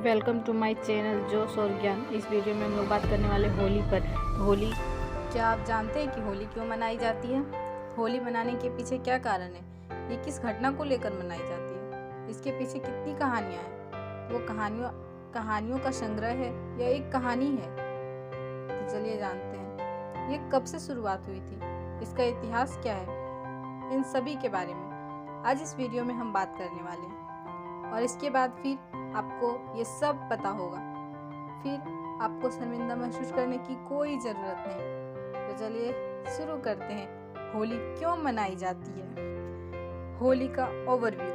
Welcome to my channel जोश और ज्ञान। इस वीडियो में हम लोग बात करने वाले होली पर। होली, क्या आप जानते हैं कि होली क्यों मनाई जाती है? होली मनाने के पीछे क्या कारण है? ये किस घटना को लेकर मनाई जाती है? इसके पीछे कितनी कहानियाँ हैं? वो कहानियों का संग्रह है या एक कहानी है? तो चलिए जानते हैं ये कब से शुरुआत हुई थी, इसका इतिहास क्या है, इन सभी के बारे में आज इस वीडियो में हम बात करने वाले हैं। और इसके बाद फिर आपको ये सब पता होगा, फिर आपको शर्मिंदा महसूस करने की कोई ज़रूरत नहीं। तो चलिए शुरू करते हैं। होली क्यों मनाई जाती है? होली का ओवरव्यू।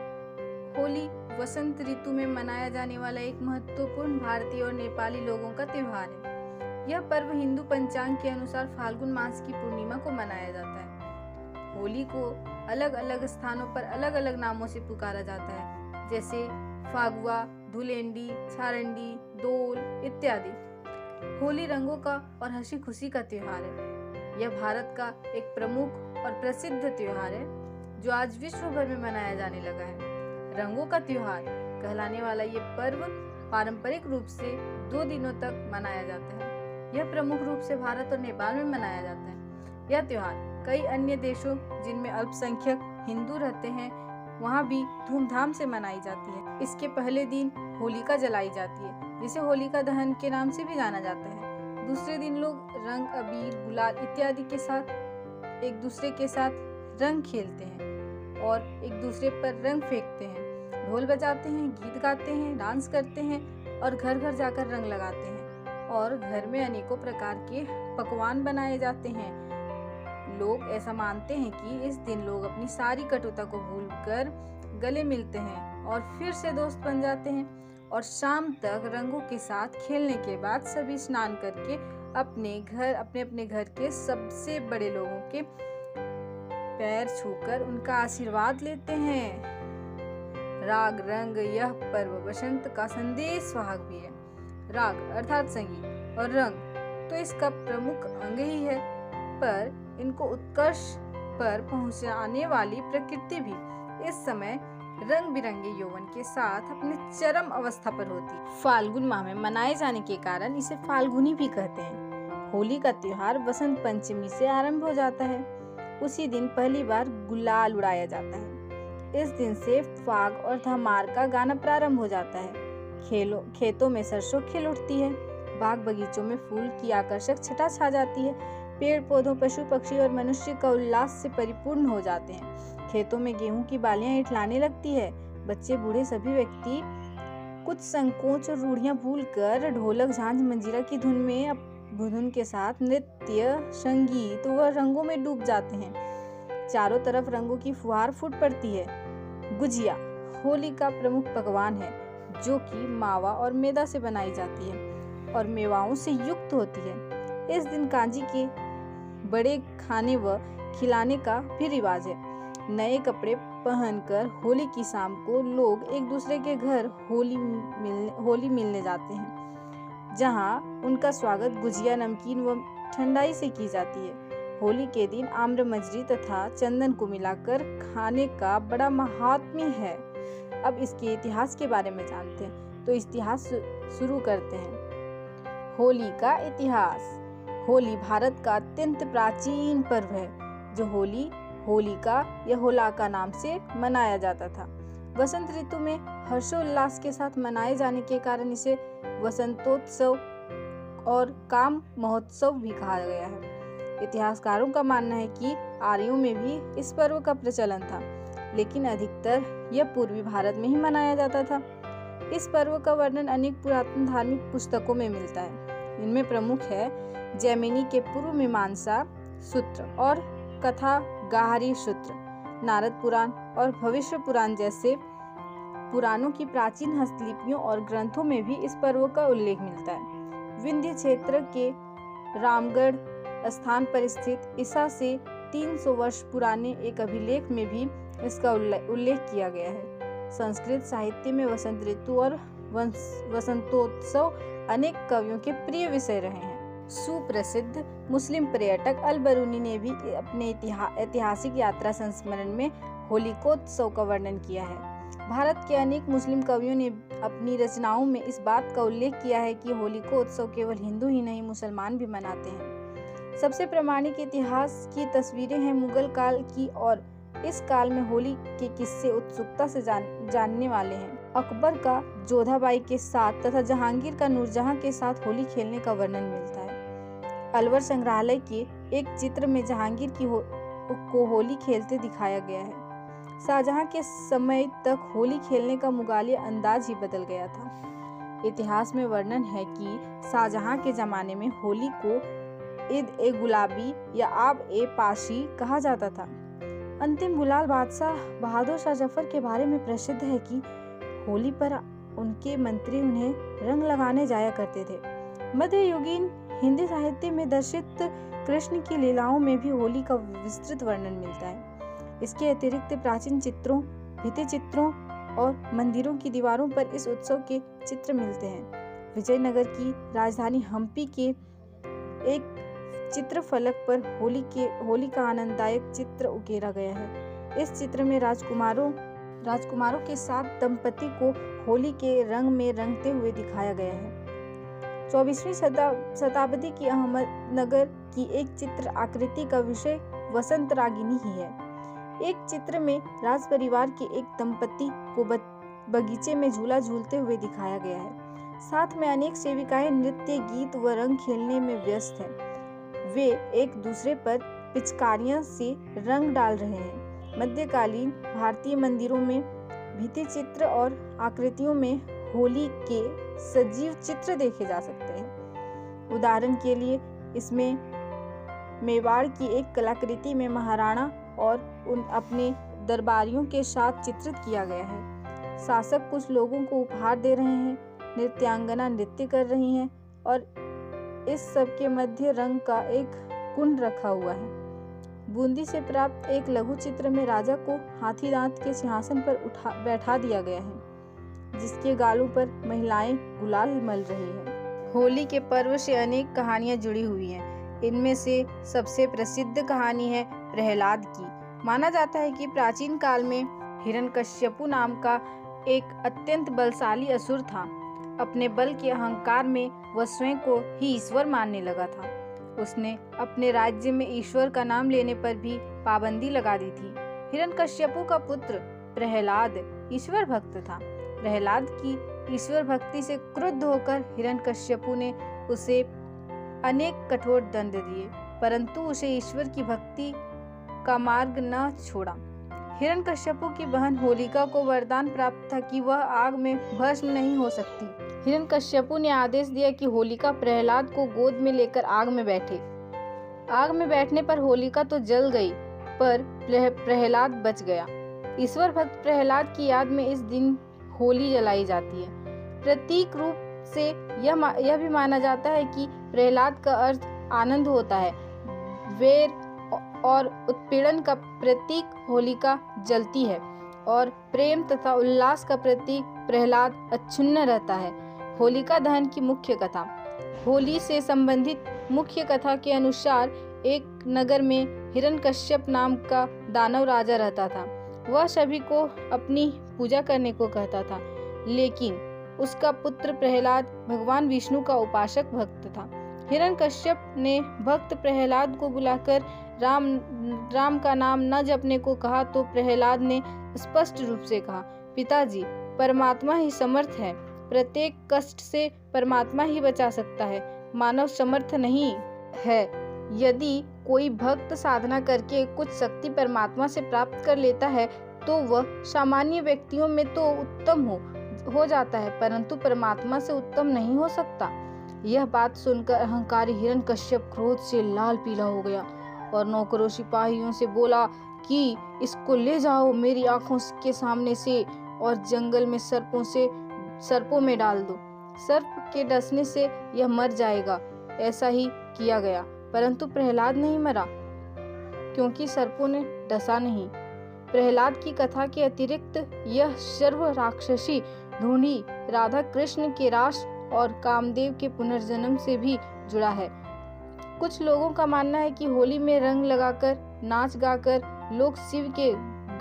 होली वसंत ऋतु में मनाया जाने वाला एक महत्वपूर्ण भारतीय और नेपाली लोगों का त्योहार है। यह पर्व हिंदू पंचांग के अनुसार फाल्गुन मास की पूर्णिमा को मनाया जाता है। होली को अलग अलग स्थानों पर अलग अलग नामों से पुकारा जाता है, जैसे फागुआ, धुलेंडी, छारंडी, दोल इत्यादि। होली रंगों का और हंसी खुशी का त्योहार है। यह भारत का एक प्रमुख और प्रसिद्ध त्योहार है जो आज विश्व भर में मनाया जाने लगा है। रंगों का त्योहार कहलाने वाला ये पर्व पारंपरिक रूप से 2 दिनों तक मनाया जाता है। यह प्रमुख रूप से भारत और नेपाल में मनाया जाता है। यह त्योहार कई अन्य देशों जिनमें अल्पसंख्यक हिंदू रहते हैं वहाँ भी धूमधाम से मनाई जाती है। इसके पहले दिन होलिका जलाई जाती है, जिसे होलिका दहन के नाम से भी जाना जाता है। दूसरे दिन लोग रंग, अबीर, गुलाल इत्यादि के साथ एक दूसरे के साथ रंग खेलते हैं और एक दूसरे पर रंग फेंकते हैं, ढोल बजाते हैं, गीत गाते हैं, डांस करते हैं और घर घर जाकर रंग लगाते हैं। और घर में अनेकों प्रकार के पकवान बनाए जाते हैं। लोग ऐसा मानते हैं कि इस दिन लोग अपनी सारी कटुता को भूलकर गले मिलते हैं और फिर से दोस्त बन जाते हैं। और शाम तक रंगों के साथ खेलने के बाद सभी स्नान करके अपने अपने घर के सबसे बड़े लोगों के पैर छूकर उनका आशीर्वाद लेते हैं। राग रंग यह पर्व बसंत का संदेश वाहक भी है। राग अर्थात संगीत और रंग तो इसका प्रमुख अंग ही है, पर इनको उत्कर्ष पर पहुंचाने वाली प्रकृति भी इस समय रंग बिरंगे यौवन के साथ अपने चरम अवस्था पर होती है। फाल्गुन माह में मनाए जाने के कारण इसे फाल्गुनी भी कहते हैं। होली का त्योहार वसंत पंचमी से आरंभ हो जाता है। उसी दिन पहली बार गुलाल उड़ाया जाता है। इस दिन से फाग और धमार का गाना प्रारंभ हो जाता है। खेतों में सरसों खिल उठती है। बाग बगीचों में फूल की आकर्षक छटा छा जाती है। पेड़ पौधों, पशु पक्षी और मनुष्य का उल्लास से परिपूर्ण हो जाते हैं। खेतों में गेहूं की बालियां इठलाने लगती है। बच्चे बूढ़े सभी व्यक्ति कुछ संकोच और रूढ़ियां भूलकर ढोलक, झांझ, मंजीरा की धुन के साथ नृत्य, संगीत व रंगों में डूब जाते हैं। चारों तरफ रंगों की फुहार फूट पड़ती है। गुजिया होली का प्रमुख पकवान है, जो कि मावा और मैदा से बनाई जाती है और मेवाओं से युक्त होती है। इस दिन कांजी के बड़े खाने व खिलाने का भी रिवाज है। नए कपड़े पहनकर होली की शाम को लोग एक दूसरे के घर होली मिलने जाते हैं, जहां उनका स्वागत गुजिया, नमकीन व ठंडाई से की जाती है। होली के दिन आम्र, मजरी तथा चंदन को मिलाकर खाने का बड़ा महात्म्य है। अब इसके इतिहास के बारे में जानते हैं, तो इतिहास शुरू करते हैं। होली का इतिहास। होली भारत का अत्यंत प्राचीन पर्व है, जो होलिका या होलाका नाम से मनाया जाता था। वसंत ऋतु में हर्षोल्लास के साथ मनाए जाने के कारण इसे वसंतोत्सव और काम महोत्सव भी कहा गया है। इतिहासकारों का मानना है कि आर्यों में भी इस पर्व का प्रचलन था, लेकिन अधिकतर यह पूर्वी भारत में ही मनाया जाता था। इस पर्व का वर्णन अनेक पुरातन धार्मिक पुस्तकों में मिलता है। इनमें प्रमुख है जैमिनी के पूर्व मीमांसा सूत्र और कथा गाहरी सूत्र, नारद पुराण और भविष्य पुराण जैसे पुराणों की प्राचीन हस्तलिपियों और ग्रंथों में भी इस पर्व का उल्लेख मिलता है। विंध्य क्षेत्र के रामगढ़ स्थान पर स्थित ईसा से 300 वर्ष पुराने एक अभिलेख में भी इसका उल्लेख किया गया है। संस्कृत साहित्य में वसंत ऋतु और वसंतोत्सव अनेक कवियों के प्रिय विषय रहे हैं। सुप्रसिद्ध मुस्लिम पर्यटक अल-बरूनी ने भी अपने ऐतिहासिक यात्रा संस्मरण में होलिकोत्सव का वर्णन किया है, भारत के अनेक मुस्लिम कवियों ने अपनी रचनाओं में इस बात का उल्लेख किया है कि होली को उत्सव केवल हिंदू ही नहीं मुसलमान भी मनाते हैं। सबसे प्रामाणिक इतिहास की तस्वीरें हैं मुगल काल की और इस काल में होली के किस्से उत्सुकता से जानने वाले हैं। अकबर का जोधाबाई के साथ तथा जहांगीर का नूरजहां के साथ होली खेलने का वर्णन मिलता है। अलवर संग्रहालय के एक चित्र में जहांगीर को होली खेलते दिखाया गया है। शाहजहां के समय तक होली खेलने का मुगलिया अंदाज ही बदल गया था। इतिहास में वर्णन है कि शाहजहां के जमाने में होली को ईद ए गुलाबी या आब ए पाशी कहा जाता था। अंतिम गुलाल बादशाह बहादुर शाह जफर के बारे में प्रसिद्ध है कि होली पर उनके मंत्री उन्हें रंग लगाने जाया करते थे। मध्ययुगीन हिंदी साहित्य में दर्शित कृष्ण की लीलाओं में भी होली का विस्तृत वर्णन मिलता है। इसके अतिरिक्त प्राचीन चित्रों, भित्ति चित्रों और मंदिरों की दीवारों पर इस उत्सव के चित्र मिलते हैं। विजयनगर की राजधानी हम्पी के एक चित्रफलक पर होली का आनंददायक चित्र उकेरा गया है। इस चित्र में राजकुमारों के साथ दंपति को होली के रंग में रंगते हुए दिखाया गया है। 24वीं शताब्दी की अहमदनगर की एक चित्र आकृति का विषय वसंत रागिनी ही है। एक चित्र में राज परिवार के एक दंपति को बगीचे में झूला झूलते हुए दिखाया गया है। साथ में अनेक सेविकाएं नृत्य, गीत व रंग खेलने में व्यस्त हैं। वे एक दूसरे पर पिचकारियां से रंग डाल रहे हैं। मध्यकालीन भारतीय मंदिरों में भित्ति चित्र और आकृतियों में होली के सजीव चित्र देखे जा सकते हैं। उदाहरण के लिए इसमें मेवाड़ की एक कलाकृति में महाराणा और उन अपने दरबारियों के साथ चित्रित किया गया है। शासक कुछ लोगों को उपहार दे रहे हैं, नृत्यांगना नृत्य कर रही हैं और इस सब के मध्य रंग का एक कुंड रखा हुआ है। बूंदी से प्राप्त एक लघु चित्र में राजा को हाथी दांत के सिंहासन पर बैठा दिया गया है, जिसके गालों पर महिलाएं गुलाल मल रही हैं। होली के पर्व से अनेक कहानियां जुड़ी हुई हैं। इनमें से सबसे प्रसिद्ध कहानी है प्रहलाद की। माना जाता है कि प्राचीन काल में हिरण्यकश्यपु नाम का एक अत्यंत बलशाली असुर था। अपने बल के अहंकार में वह स्वयं को ही ईश्वर मानने लगा था। उसने अपने राज्य में ईश्वर का नाम लेने पर भी पाबंदी लगा दी थी। हिरण्यकश्यपु का पुत्र प्रहलाद ईश्वर भक्त था। प्रहलाद की ईश्वर भक्ति से क्रुद्ध होकर हिरण्यकश्यपु ने उसे अनेक कठोर दंड दिए, परंतु उसे ईश्वर की भक्ति का मार्ग न छोड़ा। हिरण्यकश्यपु की बहन होलिका को वरदान प्राप्त था कि वह आग में भस्म नहीं हो सकती। हिरण्यकश्यपु ने आदेश दिया कि होलिका प्रहलाद को गोद में लेकर आग में बैठे। आग में बैठने पर होलिका तो जल गई, पर प्रहलाद बच गया। ईश्वर भक्त प्रहलाद की याद में इस दिन होली जलाई जाती है। प्रतीक रूप से यह भी माना जाता है कि प्रहलाद का अर्थ आनंद होता है। वेर और उत्पीड़न का प्रतीक होलिका जलती है और प्रेम तथा उल्लास का प्रतीक प्रहलाद अक्षुण्ण रहता है। होलिका दहन की मुख्य कथा। होली से संबंधित मुख्य कथा के अनुसार एक नगर में हिरण्यकश्यप नाम का दानव राजा रहता था। वह सभी को अपनी पूजा करने को कहता था, लेकिन उसका पुत्र प्रहलाद भगवान विष्णु का उपासक भक्त था। हिरण्यकश्यप ने भक्त प्रहलाद को बुलाकर राम का नाम न जपने को कहा तो प्रहलाद ने स्पष्ट रूप से कहा, पिताजी, परमात्मा ही समर्थ है। प्रत्येक कष्ट से परमात्मा ही बचा सकता है, मानव समर्थ नहीं है। यदि कोई भक्त साधना करके कुछ शक्ति परमात्मा से प्राप्त कर लेता है तो वह सामान्य व्यक्तियों में तो उत्तम हो जाता है, परंतु परमात्मा से उत्तम नहीं हो सकता। यह बात सुनकर अहंकारी हिरण्यकश्यप क्रोध से लाल पीला हो गया और नौकरों सिपाहियों से बोला कि इसको ले जाओ मेरी आंखों के सामने से और जंगल में सर्पों में डाल दो। सर्प के डसने से यह मर जाएगा। ऐसा ही किया गया, परंतु प्रहलाद नहीं मरा क्योंकि सर्पों ने डसा नहीं। प्रहलाद की कथा के अतिरिक्त यह सर्व राक्षसी ढूंढी राधा कृष्ण के रास और कामदेव के पुनर्जन्म से भी जुड़ा है। कुछ लोगों का मानना है कि होली में रंग लगाकर नाच गाकर लोग शिव के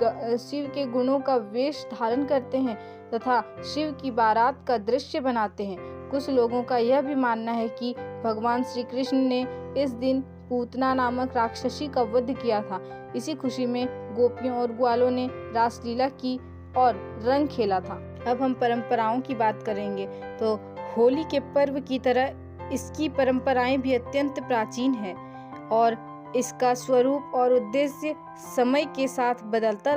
शिव के गुणों का वेश धारण करते हैं तथा शिव की बारात का दृश्य बनाते हैं। कुछ लोगों का यह भी मानना है कि भगवान श्री कृष्ण ने इस दिन पूतना नामक राक्षसी का वध किया था। इसी खुशी में गोपियों और ग्वालों ने रासलीला की और रंग खेला था। अब हम परंपराओं की बात करेंगे तो होली के पर्व की तरह इसकी परंपराएं भी अत्यंत प्राचीन है और इसका स्वरूप और उद्देश्य समय के साथ बदलता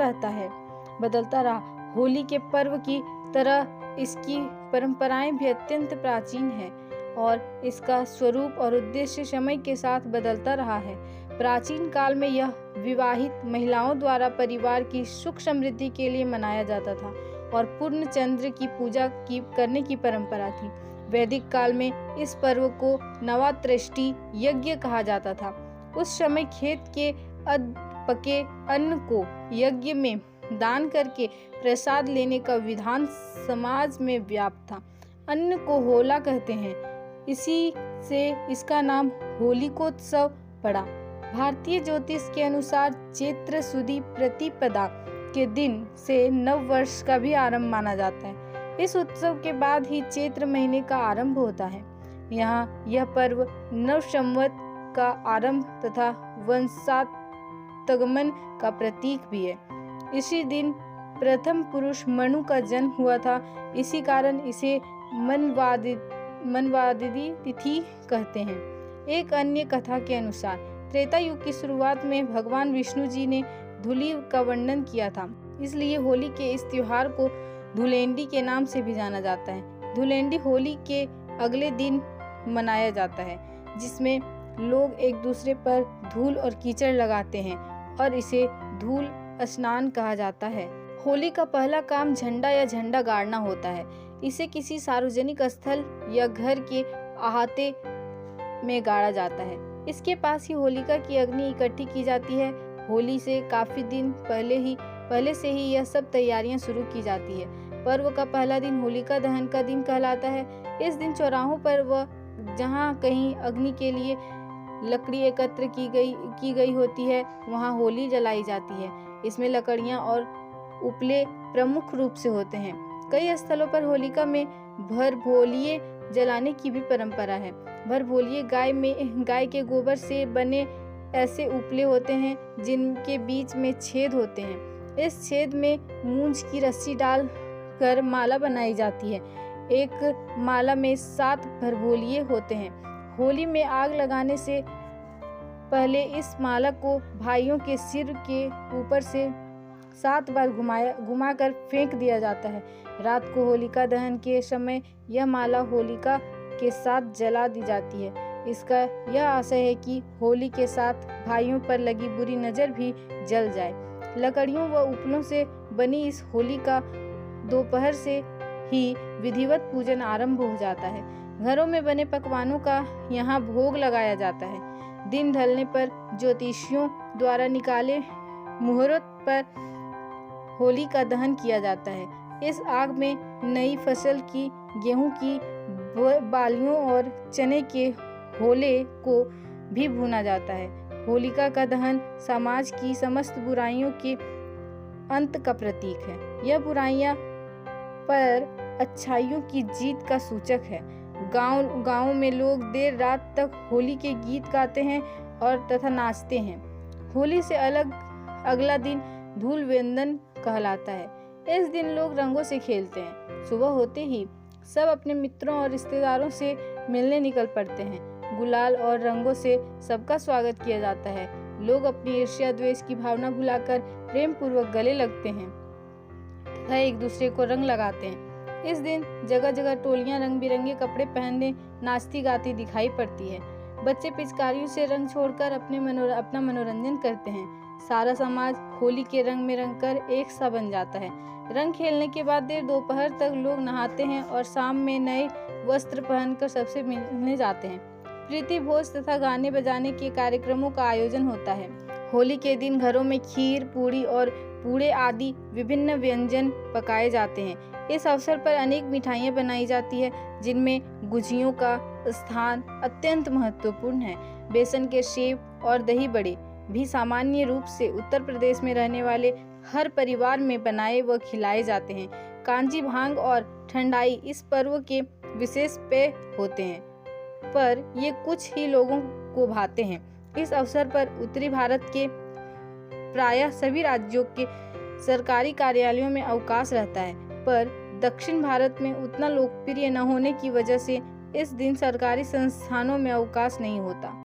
रहा। होली के पर्व की तरह इसकी परंपराएं भी अत्यंत प्राचीन है और इसका स्वरूप और उद्देश्य समय के साथ बदलता रहा है। प्राचीन काल में यह विवाहित महिलाओं द्वारा परिवार की सुख समृद्धि के लिए मनाया जाता था और पूर्ण चंद्र की पूजा करने की परंपरा थी। वैदिक काल में इस पर्व को नवात्रष्टि यज्ञ कहा जाता था। उस समय खेत के पके अन्न को यज्ञ में दान करके प्रसाद लेने का विधान समाज में व्याप्त था। अन्न को होला कहते हैं, इसी से इसका नाम होलिकोत्सव पड़ा। भारतीय ज्योतिष के अनुसार चैत्र सुदी प्रतिपदा के दिन से नव वर्ष का भी आरंभ माना जाता है। इस उत्सव के बाद ही चैत्र महीने का आरंभ होता है। यहाँ यह पर्व नव संवत का आरंभ तथा वंशागमन का प्रतीक भी है। इसी दिन प्रथम पुरुष मनु का जन्म हुआ था। इसी कारण इसे मनवादिनी तिथि कहते हैं। एक अन्य कथा के अनुसार त्रेता युग की शुरुआत में भगवान विष्णु जी ने धूली का वर्णन किया था, इसलिए होली के इस त्योहार को धुलेंडी के नाम से भी जाना जाता है। धुलेंडी होली के अगले दिन मनाया जाता है, जिसमें लोग एक दूसरे पर धूल और कीचड़ लगाते हैं और इसे धूल स्नान कहा जाता है। होली का पहला काम झंडा या झंडा गाड़ना होता है। इसे किसी सार्वजनिक स्थल या घर के अहाते में गाड़ा जाता है। इसके पास ही होलिका की अग्नि इकट्ठी की जाती है। होली से काफी दिन पहले से ही यह सब तैयारियां शुरू की जाती है। पर्व का पहला दिन होलिका दहन का दिन कहलाता है। इस दिन चौराहों पर व जहाँ कहीं अग्नि के लिए लकड़ी एकत्र की गई होती है, वहाँ होली जलाई जाती है। इसमें लकड़ियाँ और उपले प्रमुख रूप से होते हैं। कई स्थलों पर होलिका में भरभोलिये जलाने की भी परंपरा है। भरभोलिये गाय के गोबर से बने ऐसे उपले होते हैं जिनके बीच में छेद होते हैं। इस छेद में मूंज की रस्सी डाल कर माला बनाई जाती है। एक माला में 7 भरभोलिये होते हैं। होली में आग लगाने से पहले इस माला को भाइयों के सिर के ऊपर से 7 बार घुमाकर फेंक दिया जाता है। रात को होलिका दहन के समय यह माला होलिका के साथ जला दी जाती है। इसका यह आशय है कि होली के साथ भाइयों पर लगी बुरी नजर भी जल जाए। लकड़ियों व उपलों से बनी इस होली का दोपहर से ही विधिवत पूजन आरंभ हो जाता है। घरों में बने पकवानों का यहाँ भोग लगाया जाता है। दिन ढलने पर ज्योतिषियों द्वारा निकाले मुहूर्त पर होली का दहन किया जाता है। इस आग में नई फसल की गेहूं की बालियों और चने के होले को भी भुना जाता है। होलिका का दहन समाज की समस्त बुराइयों के अंत का प्रतीक है। यह बुराइयां पर अच्छाइयों की जीत का सूचक है। गांव में लोग देर रात तक होली के गीत गाते हैं और तथा नाचते हैं। होली से अगला दिन धूल वेंदन कहलाता है। इस दिन लोग रंगों से खेलते हैं। सुबह होते ही सब अपने मित्रों और रिश्तेदारों से मिलने निकल पड़ते हैं। गुलाल और रंगों से सबका स्वागत किया जाता है। लोग अपनी ईर्ष्या द्वेष की भावना भुलाकर प्रेम पूर्वक गले लगते हैं तथा एक दूसरे को रंग लगाते हैं। इस दिन जगह जगह टोलियां रंग बिरंगे कपड़े पहने नाचती गाती दिखाई पड़ती है। बच्चे पिचकारियों से रंग छोड़कर अपना मनोरंजन करते हैं। सारा समाज होली के रंग में रंगकर एक सा बन जाता है। रंग खेलने के बाद देर दोपहर तक लोग नहाते हैं और शाम में नए वस्त्र पहनकर सबसे मिलने जाते हैं। प्रीति भोज तथा गाने बजाने के कार्यक्रमों का आयोजन होता है। होली के दिन घरों में खीर, पूड़ी और पूड़े आदि विभिन्न व्यंजन पकाए जाते हैं। इस अवसर पर अनेक मिठाइयाँ बनाई जाती है, जिनमें गुझियों का स्थान अत्यंत महत्वपूर्ण है। बेसन के सेव और दही बड़े भी सामान्य रूप से उत्तर प्रदेश में रहने वाले हर परिवार में बनाए व खिलाए जाते हैं। कांजी भांग और ठंडाई इस पर्व के विशेष पेय होते हैं, पर ये कुछ ही लोगों को भाते हैं। इस अवसर पर उत्तरी भारत के प्रायः सभी राज्यों के सरकारी कार्यालयों में अवकाश रहता है, पर दक्षिण भारत में उतना लोकप्रिय न होने की वजह से इस दिन सरकारी संस्थानों में अवकाश नहीं होता।